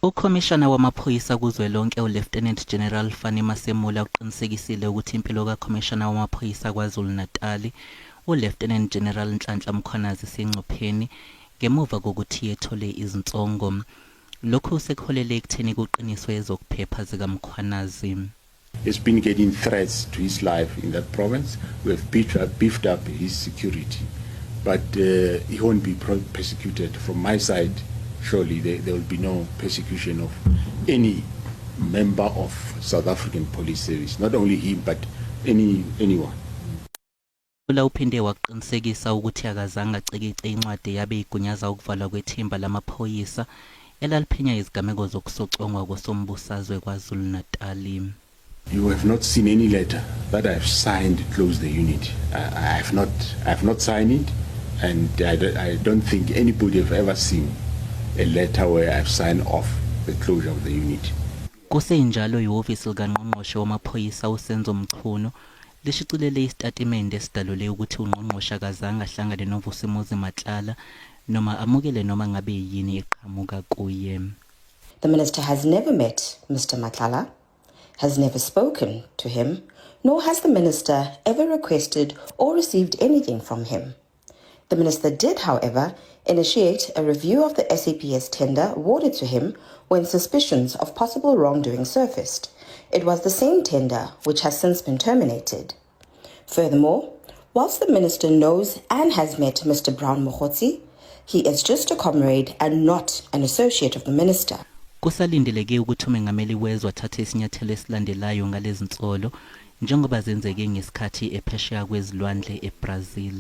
Ukhomishana wamaphoyisa kuzwelonke uLieutenant General Fanny Masemula uqinisekisile ukuthi impilo kakhomishana wamaphoyisa kwaZulu-Natal uLieutenant General Nhlanhla Mkhwanazi isengcupheni ngemuva kokuthi ethole izinsongo. Lokhu sekuholele ekutheni kuqiniswe ezokuphepha zikaMkhwanazi. He's been getting threats to his life in that province. We have beefed up his security, but he won't be persecuted. From my side, surely there will be no persecution of any member of South African Police Service, not only him, but anyone. Ula uphinde waqinisekisa ukuthi akazange acikece incwadi yabe igunyaza ukuvalwa kwethimba lamaphoyisa elaliphenya izigameko zokusocongwa kosombusazwe kwaZulu-Natal. You have not seen any letter that I have signed to close the unit. I have not signed it, and I don't think anybody have ever seen a letter where I've signed off the closure of the unit. Kusenjalo ihhovisi likaNgqongqoshe wamaphoyisa uSenzo Mchunu lishicilele isitatimende esidalule ukuthi uNgqongqoshe akazange ahlangane noVusimuzi Matlala noma amukele noma ngabe yini eqhamuka kuye. The minister has never met Mr. Matlala, has never spoken to him, nor has the minister ever requested or received anything from him. The minister did, however, initiate a review of the SAPS tender awarded to him when suspicions of possible wrongdoing surfaced. It was the same tender which has since been terminated. Furthermore, whilst the minister knows and has met Mr. Brown Mokhotsi, he is just a comrade and not an associate of the minister. Kusalindeleke ukuthi umengameli wezwe athathe isinyathelo esilandelayo ngalezi nsolo njengoba zenzeke ngesikhathi ephesheya kwezilwandle eBrazil.